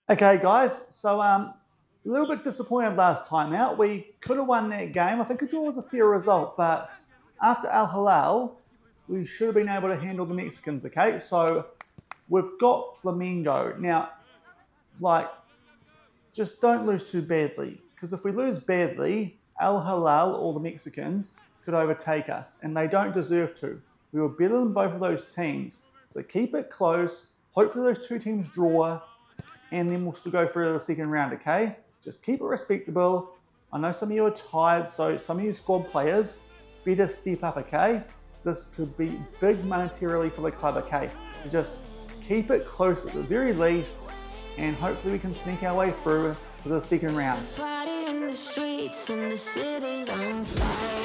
Okay, guys. So a little bit disappointed last time out. We could have won that game. I think a draw was a fair result, but after Al Hilal, we should have been able to handle the Mexicans. Okay, so we've got Flamengo now. Like, just don't lose too badly, because if we lose badly, Al Hilal or the Mexicans could overtake us, and they don't deserve to. We were better than both of those teams, so keep it close. Hopefully, those two teams draw, and then we'll still go through the second round, okay? Just keep it respectable. I know some of you are tired, so some of you squad players better step up, okay? This could be big monetarily for the club, okay? So just keep it close at the very least, and hopefully we can sneak our way through to the second round. Party in the streets and the city's on fire.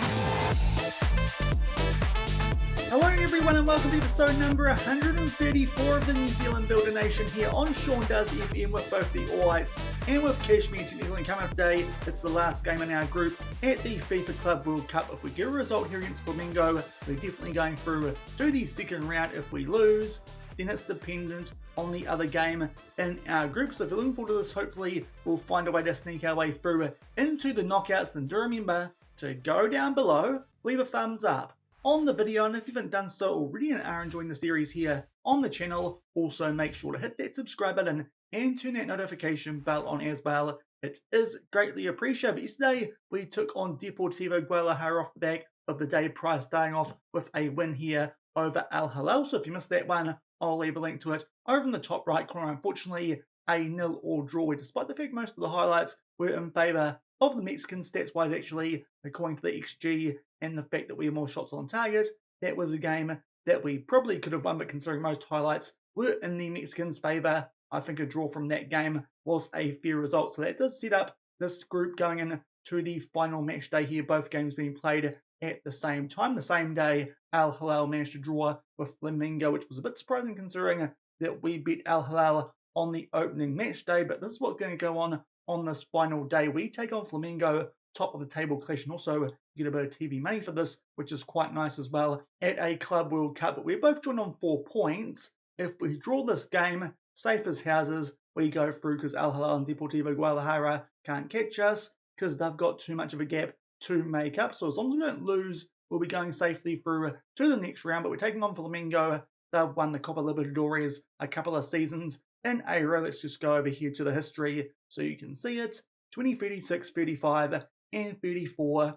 Hello everyone and welcome to episode number 134 of the New Zealand Builder Nation here on Shaun Does FM with both the All Whites and with Kashmir to New Zealand. Coming up today, it's the last game in our group at the FIFA Club World Cup. If we get a result here against Flamengo, we're definitely going through to the second round. If we lose, then it's dependent on the other game in our group. So if you're looking forward to this, hopefully we'll find a way to sneak our way through into the knockouts. Then do remember to go down below, leave a thumbs up on the video, and if you haven't done so already and are enjoying the series here on the channel, also make sure to hit that subscribe button and turn that notification bell on as well. It is greatly appreciated. But yesterday we took on Deportivo Guadalajara off the back of the day prior, starting off with a win here over Al Hilal. So if you missed that one, I'll leave a link to it over in the top right corner. Unfortunately, a 0-0 draw, despite the fact most of the highlights were in favour of the Mexicans stats-wise, actually, according to the XG and the fact that we had more shots on target. That was a game that we probably could have won, but considering most highlights were in the Mexicans' favour, I think a draw from that game was a fair result. So that does set up this group going into the final match day here, both games being played at the same time. The same day, Al Hilal managed to draw with Flamengo, which was a bit surprising considering that we beat Al Hilal on the opening match day, but this is what's going to go on this final day. We take on Flamengo, top of the table clash, and also get a bit of TV money for this, which is quite nice as well at a Club World Cup. But we're both joined on 4 points. If we draw this game, safe as houses, we go through because Al Hilal and Deportivo Guadalajara can't catch us because they've got too much of a gap to make up. So as long as we don't lose, we'll be going safely through to the next round. But we're taking on Flamengo. They've won the Copa Libertadores a couple of seasons in a row. Let's just go over here to the history so you can see it. 2036, 35, and 34.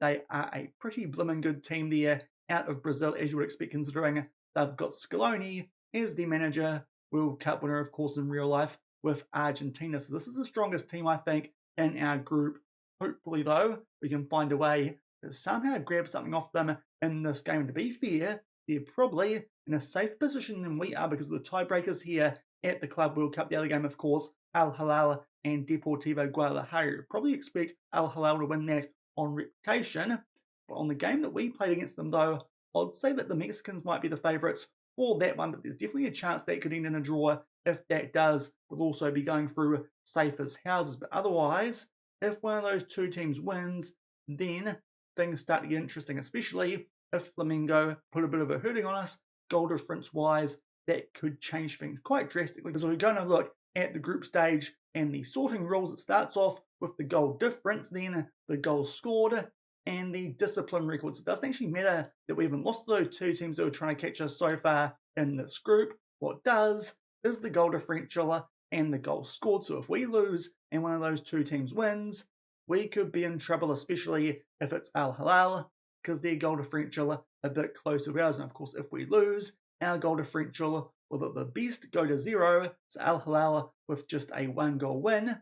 They are a pretty blooming good team there out of Brazil, as you would expect, considering they've got Scaloni as the manager, World Cup winner, of course, in real life with Argentina. So this is the strongest team, I think, in our group. Hopefully, though, we can find a way to somehow grab something off them in this game. To be fair, they're probably in a safer position than we are because of the tiebreakers here at the Club World Cup. The other game, of course, Al Hilal and Deportivo Guadalajara. You probably expect Al Hilal to win that on reputation. But on the game that we played against them, though, I'd say that the Mexicans might be the favourites for that one, but there's definitely a chance that could end in a draw. If that does, we'll also be going through safe as houses. But otherwise, if one of those two teams wins, then things start to get interesting, especially if Flamengo put a bit of a hurting on us, goal difference-wise. That could change things quite drastically because we're going to look at the group stage and the sorting rules. It starts off with the goal difference, then the goals scored, and the discipline records. It doesn't actually matter that we haven't lost those two teams that are trying to catch us so far in this group. What does is the goal differential and the goals scored. So if we lose and one of those two teams wins, we could be in trouble, especially if it's Al Hilal, because their goal differential a bit close to ours. And of course, if we lose, our goal differential will at the best go to 0. So Al Hilal, with just a 1-goal win,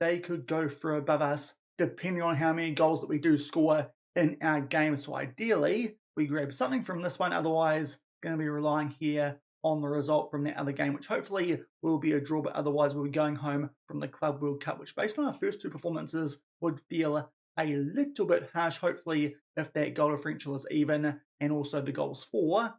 they could go through above us, depending on how many goals that we do score in our game. So ideally, we grab something from this one. Otherwise, going to be relying here on the result from that other game, which hopefully will be a draw, but otherwise we'll be going home from the Club World Cup, which based on our first two performances would feel a little bit harsh. Hopefully, if that goal differential is even and also the goals for,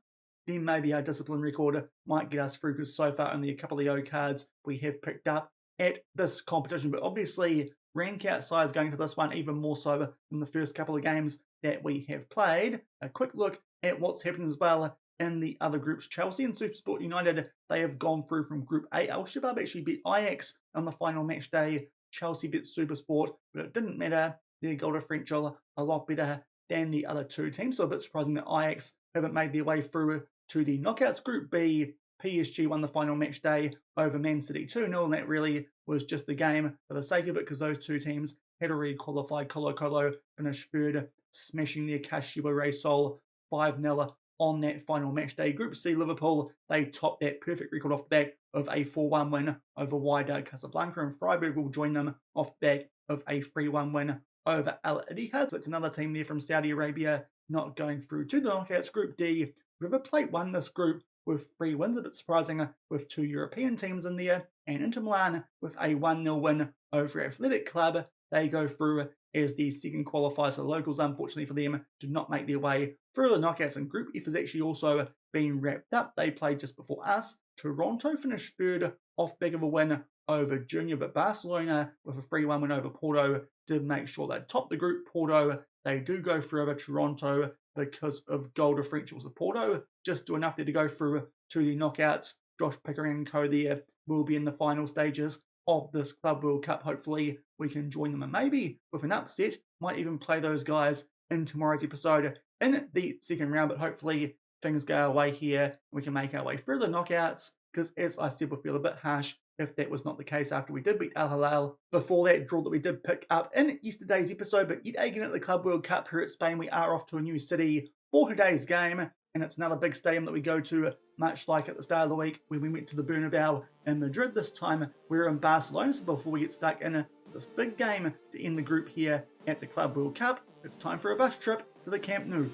then maybe our discipline record might get us through, because so far only a couple of O cards we have picked up at this competition. But obviously, rank outside is going to this one even more so than the first couple of games that we have played. A quick look at what's happened as well in the other groups. Chelsea and Supersport United, they have gone through from Group A. Al Shabab actually beat Ajax on the final match day. Chelsea beat Supersport, but it didn't matter. Their goal differential a lot better than the other two teams, so a bit surprising that Ajax haven't made their way through to the knockouts. Group B, PSG won the final match day over Man City 2-0, and that really was just the game for the sake of it, because those two teams had already qualified. Colo-Colo finished third, smashing their Kashiwa Reysol 5-0 on that final match day. Group C, Liverpool, they topped that perfect record off the back of a 4-1 win over Wydad Casablanca, and Freiburg will join them off the back of a 3-1 win over Al Ittihad. So it's another team there from Saudi Arabia not going through to the knockouts. Group D, River Plate won this group with 3 wins, a bit surprising, with 2 European teams in there, and Inter Milan with a 1-0 win over Athletic Club. They go through as the second qualifier, so the locals, unfortunately for them, did not make their way through the knockouts. And Group F has actually also been wrapped up. They played just before us. Toronto finished third off back of a win over Junior, but Barcelona with a 3-1 win over Porto did make sure they topped the group. Porto, they do go through over Toronto because of goal differentials. So Porto just do enough there to go through to the knockouts. Josh Pickering and co there will be in the final stages of this Club World Cup. Hopefully we can join them, and maybe with an upset might even play those guys in tomorrow's episode in the second round. But hopefully things go our way here and we can make our way through the knockouts, because as I said, we feel a bit harsh if that was not the case after we did beat Al Hilal before that draw that we did pick up in yesterday's episode. But yet again at the Club World Cup here at Spain, we are off to a new city for today's game, and it's another big stadium that we go to, much like at the start of the week when we went to the Bernabeu in Madrid. This time we're in Barcelona, so before we get stuck in this big game to end the group here at the Club World Cup, it's time for a bus trip to the Camp Nou.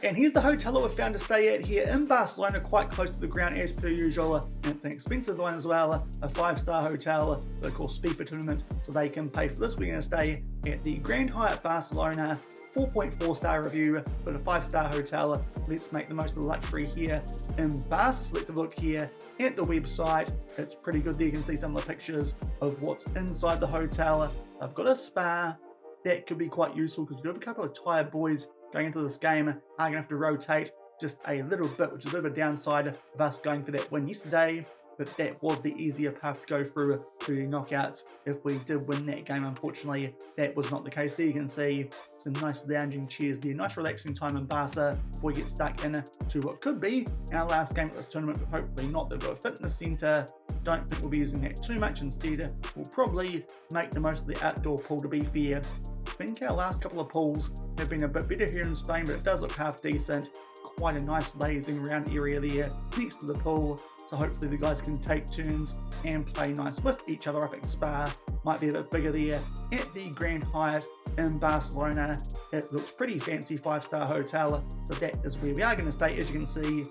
And here's the hotel that we've found to stay at here in Barcelona, quite close to the ground as per usual, and it's an expensive one as well, a 5-star hotel, but of course FIFA tournament, so they can pay for this. We're going to stay at the Grand Hyatt Barcelona, 4.4 star review, but a 5-star hotel. Let's make the most of the luxury here in Barca. So let's have a look here at the website. It's pretty good there. You can see some of the pictures of what's inside the hotel. I've got a spa. That could be quite useful because we do have a couple of tired boys going into this game. Are going to have to rotate just a little bit, which is a bit of a downside of us going for that win yesterday. But that was the easier path to go through to the knockouts if we did win that game. Unfortunately, that was not the case. There you can see some nice lounging chairs there. Nice relaxing time in Barca before we get stuck in to what could be our last game at this tournament, but hopefully not. They've got a fitness centre. Don't think we'll be using that too much. Instead, we'll probably make the most of the outdoor pool, to be fair. I think our last couple of pools have been a bit better here in Spain, but it does look half decent. Quite a nice lazing around area there next to the pool. So hopefully the guys can take turns and play nice with each other. I think Spa might be a bit bigger there at the Grand Hyatt in Barcelona. It looks pretty fancy, 5-star hotel. So that is where we are going to stay. As you can see,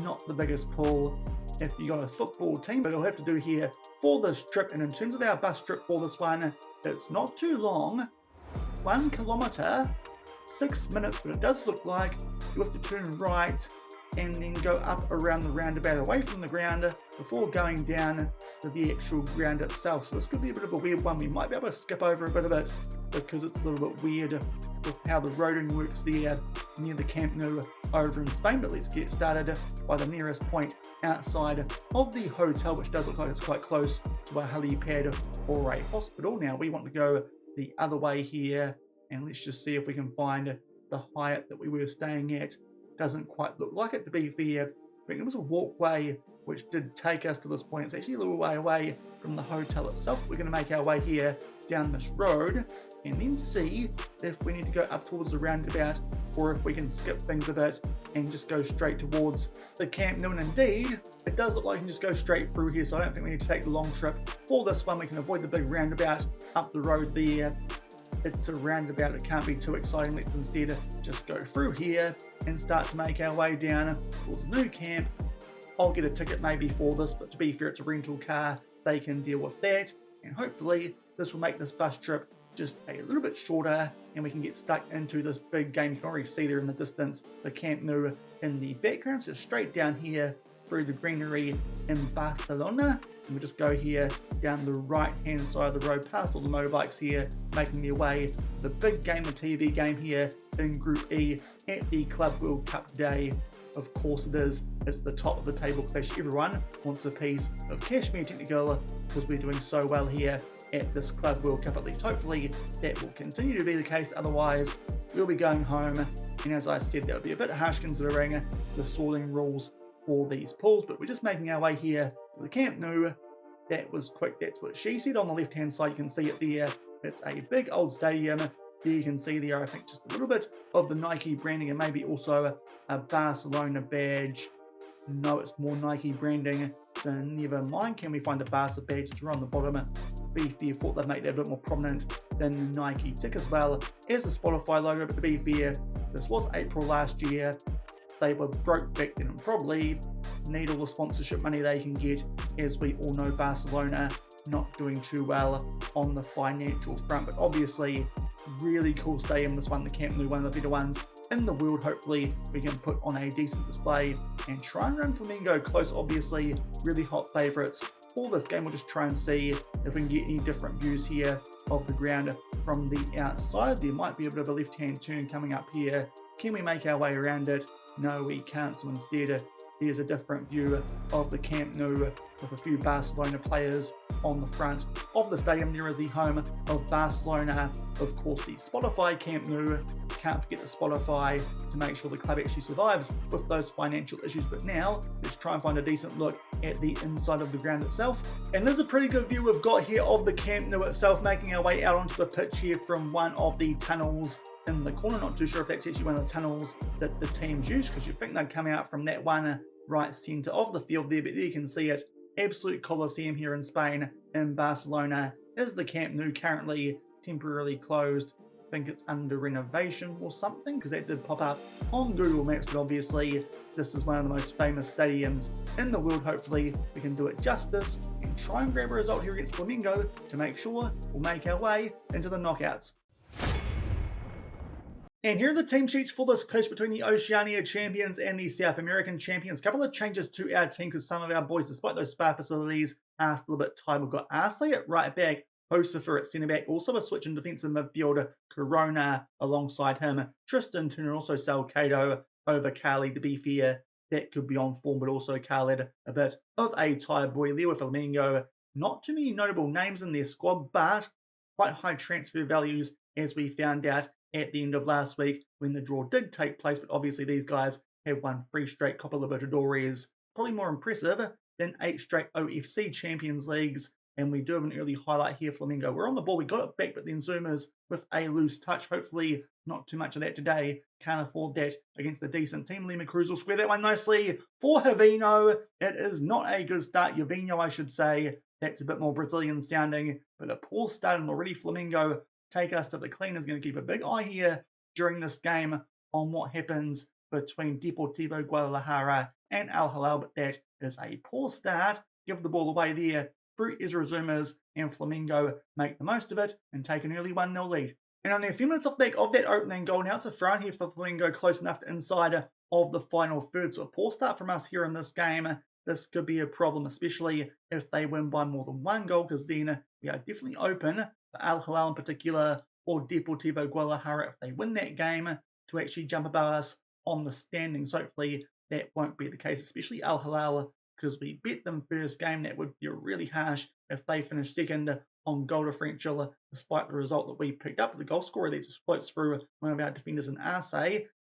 not the biggest pool if you got a football team, but it'll have to do here for this trip. And in terms of our bus trip for this one, it's not too long. 1 kilometre, 6 minutes, but it does look like you have to turn right and then go up around the roundabout away from the ground before going down to the actual ground itself. So this could be a bit of a weird one. We might be able to skip over a bit of it because it's a little bit weird with how the roading works there near the Camp Nou over in Spain. But let's get started by the nearest point outside of the hotel, which does look like it's quite close to a helipad or a hospital. Now we want to go the other way here, and let's just see if we can find the Hyatt that we were staying at. Doesn't quite look like it, to be fair. I think there was a walkway which did take us to this point. It's actually a little way away from the hotel itself. We're going to make our way here down this road and then see if we need to go up towards the roundabout or if we can skip things a bit and just go straight towards the Camp Nou. And indeed, it does look like we can just go straight through here, so I don't think we need to take the long trip for this one. We can avoid the big roundabout up the road there. It's a roundabout, it can't be too exciting. Let's instead just go through here and start to make our way down towards the new camp. I'll get a ticket maybe for this, but to be fair, it's a rental car. They can deal with that, and hopefully this will make this bus trip just a little bit shorter and we can get stuck into this big game. You can already see there in the distance the Camp Nou in the background. So straight down here through the greenery in Barcelona, and we'll just go here down the right hand side of the road past all the motorbikes here making their way to the big game, the TV game here in Group E at the Club World Cup today. Of course it is. It's the top of the table clash. Everyone wants a piece of Kashmir Technical because we're doing so well here at this Club World Cup. At least hopefully that will continue to be the case. Otherwise we'll be going home. And as I said, that would be a bit harsh considering the sorting rules for these pools. But we're just making our way here to the Camp Nou. That was quick. That's what she said. On the left hand side you can see it there. It's a big old stadium. There you can see there, I think, just a little bit of the Nike branding and maybe also a Barcelona badge. No, it's more Nike branding, so never mind. Can we find a Barca badge? It's right on the bottom. Be fair, thought they'd make that a bit more prominent than the Nike tick, as well as the Spotify logo. But to be fair, this was April last year. They were broke back then and probably need all the sponsorship money they can get. As we all know, Barcelona not doing too well on the financial front, but obviously really cool stadium, this one, the Camp Nou, one of the better ones in the world. Hopefully we can put on a decent display and try and run Flamengo close. Obviously really hot favourites for this game. We'll just try and see if we can get any different views here of the ground from the outside. There might be a bit of a left hand turn coming up here. Can we make our way around it? No, we can't. So instead there's a different view of the Camp Nou with a few Barcelona players on the front of the stadium. There is the home of Barcelona, of course, the Spotify Camp Nou. Can't forget the Spotify to make sure the club actually survives with those financial issues. But now let's try and find a decent look at the inside of the ground itself. And there's a pretty good view we've got here of the Camp Nou itself, making our way out onto the pitch here from one of the tunnels in the corner. Not too sure if that's actually one of the tunnels that the teams use, because you'd think they'd come out from that one right centre of the field there. But there you can see it. Absolute Coliseum here in Spain, in Barcelona, is the Camp Nou, currently temporarily closed. I think it's under renovation or something, because that did pop up on Google Maps. But obviously this is one of the most famous stadiums in the world. Hopefully we can do it justice and try and grab a result here against Flamengo to make sure we'll make our way into the knockouts. And here are the team sheets for this clash between the Oceania champions and the South American champions. A couple of changes to our team because some of our boys, despite those spa facilities, are still a bit tired. We've got Arce at right back, Josifer at centre back, also a switch in defensive midfield, Corona alongside him, Tristan Turner, also Salcedo over Carly. To be fair, that could be on form, but also Carly had a bit of a tired boy there with Flamengo. Not too many notable names in their squad, but quite high transfer values, as we found out at the end of last week when the draw did take place. But obviously these guys have won 3 straight Copa Libertadores, probably more impressive than 8 straight OFC Champions Leagues. And we do have an early highlight here, Flamengo. We're on the ball, we got it back, but then Zoomers with a loose touch. Hopefully not too much of that today. Can't afford that against the decent team. Lima Cruz will square that one nicely for Javino. It is not a good start. Javino, I should say. That's a bit more Brazilian sounding, but a poor start, and already Flamengo take us to the clean. Is going to keep a big eye here during this game on what happens between Deportivo Guadalajara and Al Hilal, but that is a poor start. Give the ball away there through Ezra Zoomers, and Flamengo make the most of it and take an early 1-0 lead. And only a few minutes off back of that opening goal, now it's a throw here for Flamengo, close enough to inside of the final third. So a poor start from us here in this game. This could be a problem, especially if they win by more than 1 goal, because then we are definitely open for Al Hilal in particular, or Deportivo Guadalajara, if they win that game, to actually jump above us on the standings. Hopefully that won't be the case, especially Al Hilal, because we bet them first game. That would be really harsh if they finish second on goal differential, despite the result that we picked up. The goal scorer there just floats through one of our defenders in Arce,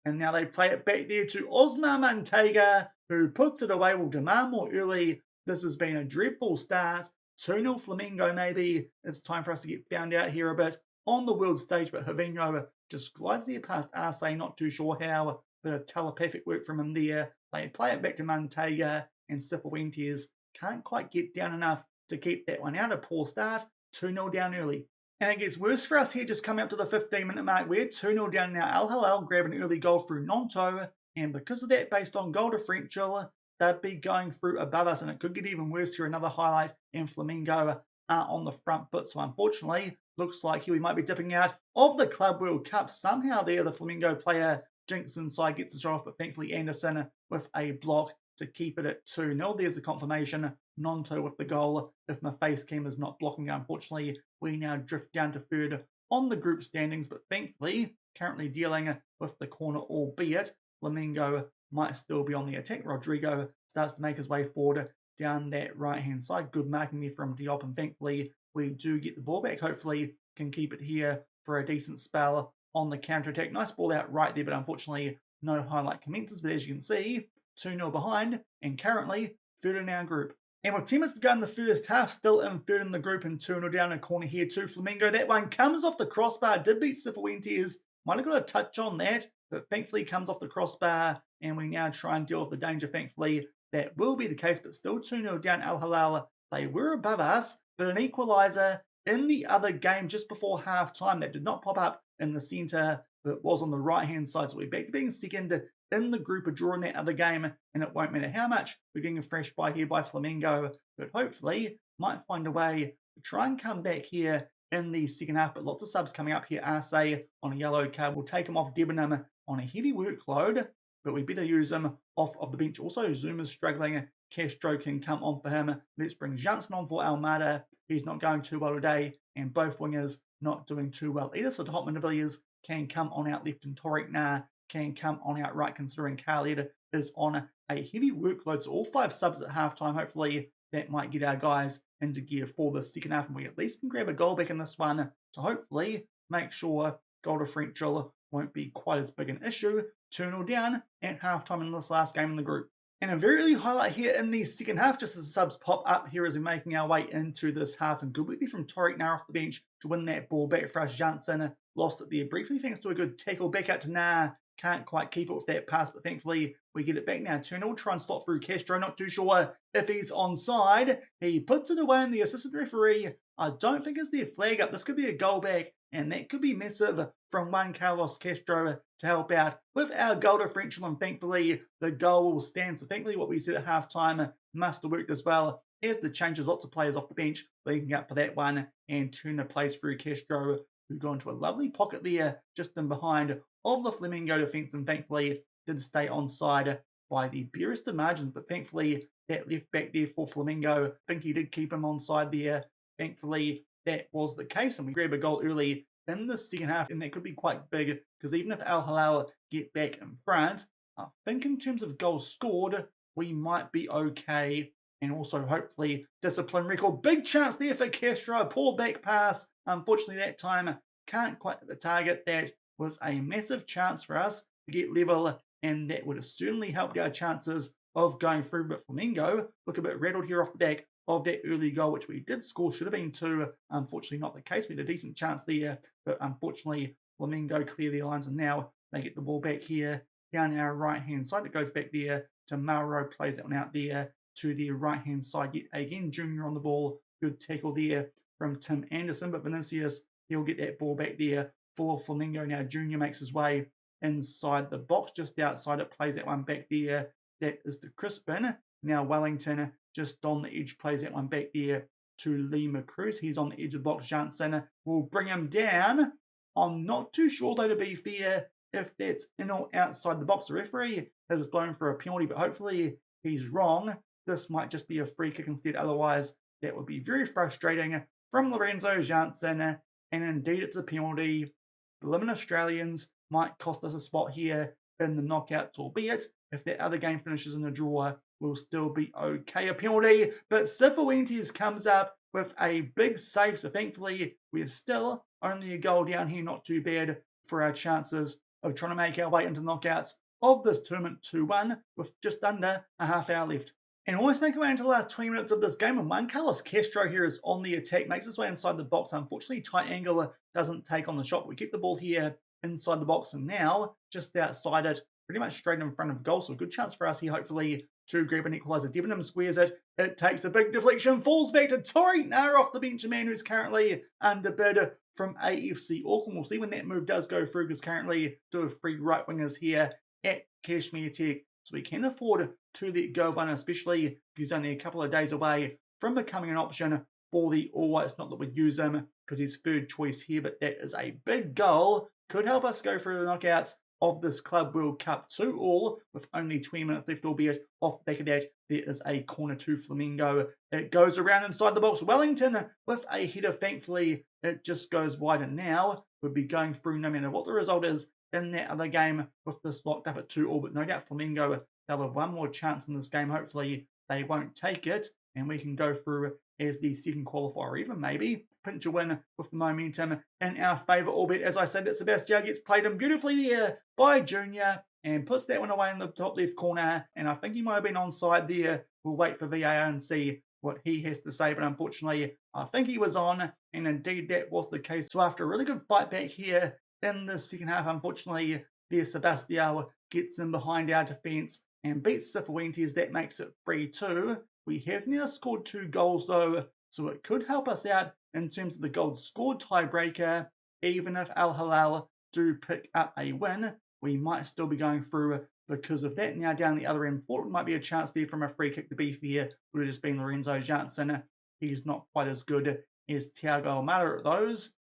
and now they play it back there to Osmar Manteiga, who puts it away. Will demand more early. This has been a dreadful start. 2-0 Flamengo maybe. It's time for us to get found out here a bit on the world stage, but Javino just glides there past Arce, not too sure how, but a telepathic work from him there. They play it back to Manteiga, and Cifuentes can't quite get down enough to keep that one out. A poor start, 2-0 down early. And it gets worse for us here, just coming up to the 15-minute mark. We're 2-0 down now. Al Hilal grab an early goal through Nonto, and because of that, based on goal differential, they'd be going through above us, and it could get even worse here. Another highlight, and Flamengo are on the front foot. So unfortunately, looks like here we might be dipping out of the Club World Cup. Somehow there, the Flamengo player jinks inside, gets the shot off, but thankfully Anderson with a block to keep it at 2-0. There's the confirmation. Nonto with the goal. If my face cam is not blocking, unfortunately, we now drift down to third on the group standings, but thankfully currently dealing with the corner, albeit Flamengo might still be on the attack. Rodrigo starts to make his way forward down that right-hand side. Good marking there from Diop, and thankfully we do get the ball back. Hopefully can keep it here for a decent spell on the counter-attack. Nice ball out right there, but unfortunately no highlight commences. But as you can see, 2-0 behind, and currently third in our group. And with 10 minutes to go in the first half, still in third in the group and 2-0 down a corner here to Flamengo. That one comes off the crossbar, did beat Cifuentes. Might have got a touch on that, but thankfully comes off the crossbar, and we now try and deal with the danger. Thankfully, that will be the case, but still 2-0 down Al Hilal. They were above us, but an equaliser in the other game just before half-time that did not pop up in the centre, but was on the right-hand side. So we're back to being second in the group, a draw in that other game, and it won't matter how much we're getting a fresh bye here by Flamengo, but hopefully might find a way to try and come back here in the second half. But lots of subs coming up here. Arce on a yellow card. We'll take him off Debenham on a heavy workload, but we better use him off of the bench. Also, Zuma's struggling. Castro can come on for him. Let's bring Janssen on for Almada. He's not going too well today, and both wingers not doing too well either. So the Hotman de Villiers can come on out left, and Tariq Nah can come on out right, considering Khaled is on a heavy workload. So all 5 subs at halftime. Hopefully that might get our guys into gear for the second half, and we at least can grab a goal back in this one to hopefully make sure goal differential won't be quite as big an issue. 2-0 down at halftime in this last game in the group. And a very early highlight here in the second half, just as the subs pop up here as we're making our way into this half. And good work there from Tariq Nah off the bench to win that ball back for us. Janssen lost it there briefly thanks to a good tackle back out to Nah. Can't quite keep it with that pass, but thankfully we get it back now. 2-0, try and slot through Castro. Not too sure if he's onside. He puts it away, and the assistant referee, I don't think is their flag up. This could be a goal back, and that could be massive from Juan Carlos Castro to help out with our goal differential, and thankfully the goal will stand. So thankfully what we said at halftime must have worked as well, as the changes, lots of players off the bench leading up for that one, and Turner plays through Castro, who got into a lovely pocket there just in behind of the Flamengo defence, and thankfully did stay onside by the barest of margins. But thankfully that left back there for Flamengo, I think he did keep him onside there. Thankfully that was the case, and we grab a goal early in the second half, and that could be quite big, because even if Al Hilal get back in front, I think in terms of goals scored, we might be okay. And also hopefully discipline record. Big chance there for Castro, poor back pass. Unfortunately that time can't quite hit the target. That was a massive chance for us to get level, and that would have certainly helped our chances of going through. But Flamengo look a bit rattled here off the back of that early goal, which we did score. Should have been 2. Unfortunately not the case. We had a decent chance there, but unfortunately Flamengo clear their lines, and now they get the ball back here down our right hand side. It goes back there to Mauro, plays that one out there to the right hand side yet again. Junior on the ball. Good tackle there from Tim Anderson, but Vinicius, he'll get that ball back there for Flamengo. Now Junior makes his way inside the box, just outside it, plays that one back there. That is to Crispin. Now Wellington just on the edge, plays that one back there to Lima Cruz. He's on the edge of the box. Janssen will bring him down. I'm not too sure, though, to be fair, if that's in or outside the box. The referee has blown for a penalty, but hopefully he's wrong. This might just be a free kick instead. Otherwise, that would be very frustrating from Lorenzo Janssen. And indeed, it's a penalty. The Lemon Australians might cost us a spot here in the knockouts, albeit if that other game finishes in a draw, we'll still be okay. A penalty, but Cifuentes comes up with a big save. So thankfully, we're still only a goal down here. Not too bad for our chances of trying to make our way into knockouts of this tournament 2-1 with just under a half hour left. And almost make our way into the last 20 minutes of this game, and Juan Carlos Castro here is on the attack, makes his way inside the box. Unfortunately, tight angle doesn't take on the shot. We keep the ball here inside the box, and now just outside it, pretty much straight in front of goal. So a good chance for us here, hopefully, to grab an equaliser. Debenham squares it. It takes a big deflection, falls back to Tariq Nah off the bench, a man who's currently underbid from AFC Auckland. We'll see when that move does go through, because currently 2 of 3 right wingers here at Kashmir Tech. So we can afford to let go of one, especially if he's only a couple of days away from becoming an option for the All Whites. Not that we'd use him because he's third choice here, but that is a big goal. Could help us go through the knockouts of this Club World Cup 2-2 with only 20 minutes left, albeit off the back of that, there is a corner to Flamengo. It goes around inside the box. Wellington with a header. Thankfully, it just goes wide, and now would be going through no matter what the result is in that other game with this locked up at 2-2. But no doubt Flamengo, they'll have one more chance in this game. Hopefully they won't take it and we can go through as the second qualifier, or even maybe pinch a win with the momentum in our favour. Albeit, as I said, that Sebastião gets played in beautifully there by Junior and puts that one away in the top left corner. And I think he might have been onside there. We'll wait for VAR and see what he has to say. But unfortunately, I think he was on. And indeed, that was the case. So after a really good fight back here in the second half, unfortunately, there Sebastião gets in behind our defence and beats Cifuentes. That makes it 3-2. We have now scored 2 goals though, so it could help us out in terms of the goals scored tiebreaker. Even if Al Hilal do pick up a win, we might still be going through because of that. Now down the other end, thought it might be a chance there from a free kick to be fair. Would have just been Lorenzo Janssen. He's not quite as good as Thiago Almada at those.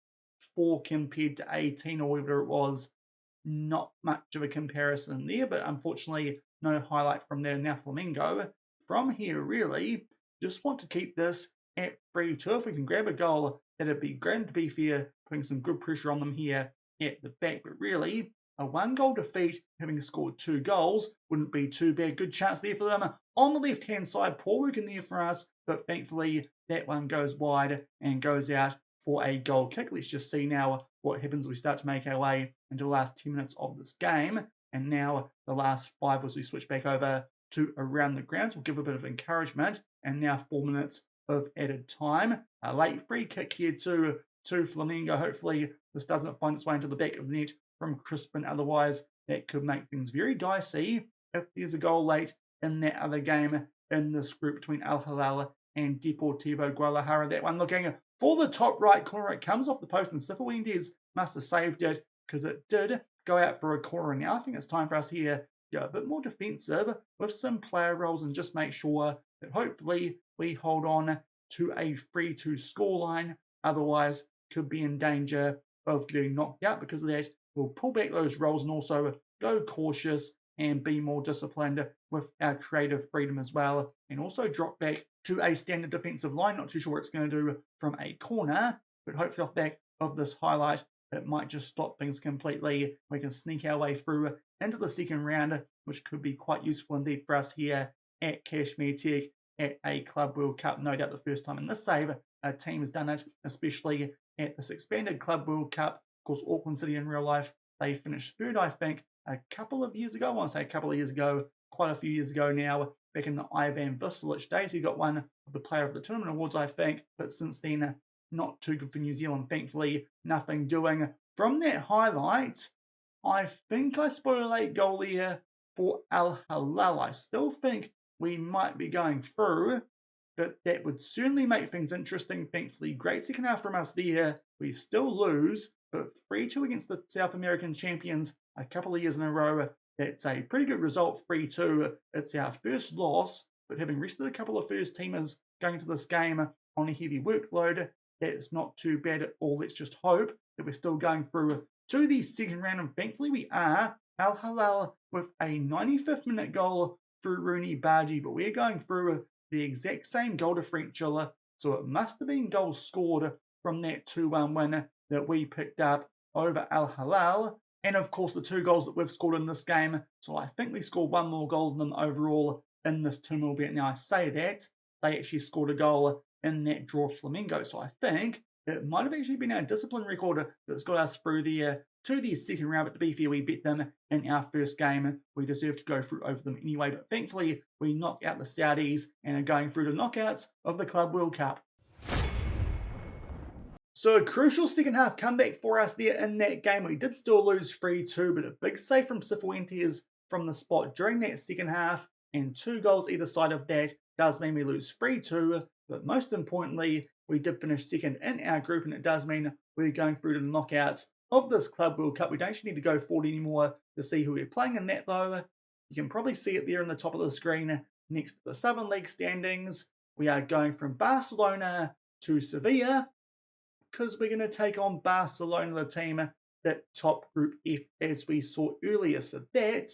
4 compared to 18 or whatever it was. Not much of a comparison there, but unfortunately no highlight from there. Now Flamengo, from here really, just want to keep this at 3-2. If we can grab a goal, that'd be grand to be fair, putting some good pressure on them here at the back. But really, a 1-goal defeat, having scored 2 goals, wouldn't be too bad. Good chance there for them on the left-hand side. Poor work in there for us, but thankfully that one goes wide and goes out for a goal kick. Let's just see now what happens as we start to make our way into the last 10 minutes of this game. And now the last 5 as we switch back over to around the grounds. We'll give a bit of encouragement. And now 4 minutes of added time. A late free kick here to Flamengo. Hopefully this doesn't find its way into the back of the net from Crispin. Otherwise, that could make things very dicey if there's a goal late in that other game in this group between Al Hilal and Deportivo Guadalajara. That one looking for the top right corner. It comes off the post and Cifuentes must have saved it because it did go out for a corner. Now I think it's time for us here to go a bit more defensive with some player roles and just make sure that hopefully we hold on to a 3-2 scoreline. Otherwise, could be in danger of getting knocked out. Because of that, we'll pull back those roles and also go cautious and be more disciplined with our creative freedom as well. And also drop back to a standard defensive line. Not too sure what it's going to do from a corner, but hopefully off the back of this highlight, it might just stop things completely. We can sneak our way through into the second round, which could be quite useful indeed for us here at Kashmir Tech at a Club World Cup. No doubt the first time in this save a team has done it, especially at this expanded Club World Cup. Of course, Auckland City in real life, they finished third, I think, a couple of years ago. I want to say a couple of years ago, quite a few years ago now, back in the Ivan Vislic days. He got one of the Player of the Tournament awards, I think, but since then, not too good for New Zealand. Thankfully, nothing doing. From that highlight, I think I spotted a late goal here for Al Hilal. I still think we might be going through, but that would certainly make things interesting. Thankfully, great second half from us there. We still lose, but 3-2 against the South American champions a couple of years in a row. That's a pretty good result, 3-2. It's our first loss, but having rested a couple of first teamers going into this game on a heavy workload, that's not too bad at all. Let's just hope that we're still going through to the second round, and thankfully we are. Al Hilal with a 95th minute goal through Rooney Baji, but we're going through the exact same goal differential, so it must have been goals scored from that 2-1 win that we picked up over Al Hilal. And of course the 2 goals that we've scored in this game, so I think we scored 1 more goal than them overall in this tournament. Albeit now I say that, they actually scored a goal in that draw Flamengo, so I think it might have actually been our discipline record that's got us through to the second round. But to be fair, we beat them in our first game. We deserve to go through over them anyway, but thankfully we knock out the Saudis and are going through to knockouts of the Club World Cup. So a crucial second half comeback for us there in that game. We did still lose 3-2, but a big save from Cifuentes from the spot during that second half, and 2 goals either side of that does mean we lose 3-2, but most importantly, we did finish second in our group, and it does mean we're going through to the knockouts of this Club World Cup. We don't actually need to go forward anymore to see who we're playing in that though. You can probably see it there in the top of the screen next to the Southern League standings. We are going from Barcelona to Sevilla, because we're going to take on Barcelona, the team that top Group F as we saw earlier. So that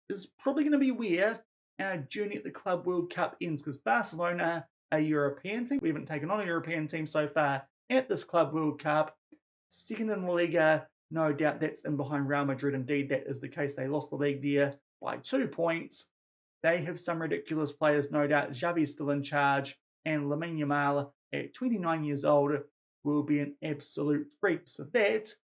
is probably going to be where our journey at the Club World Cup ends, because Barcelona, a European team, we haven't taken on a European team so far at this Club World Cup. second in La Liga. No doubt that's in behind Real Madrid. Indeed, that is the case. They lost the league there by 2 points. They have some ridiculous players, no doubt. Xavi's still in charge, and Lamine Yamal, at 29 years old, will be an absolute freak. So that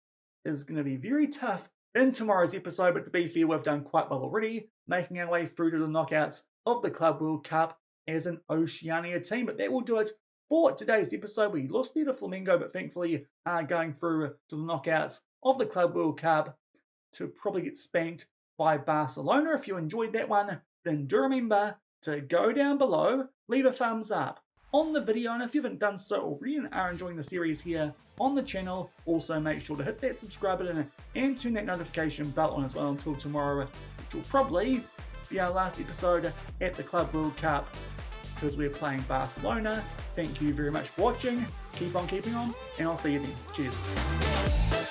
is going to be very tough in tomorrow's episode, but to be fair, we've done quite well already, making our way through to the knockouts of the Club World Cup as an Oceania team. But that will do it for today's episode. We lost there to Flamengo, but thankfully are going through to the knockouts of the Club World Cup to probably get spanked by Barcelona. If you enjoyed that one, then do remember to go down below, leave a thumbs up on the video, and if you haven't done so already and are enjoying the series here on the channel, also make sure to hit that subscribe button and turn that notification bell on as well until tomorrow, which will probably be our last episode at the Club World Cup because we're playing Barcelona. Thank you very much for watching, keep on keeping on, and I'll see you then. Cheers.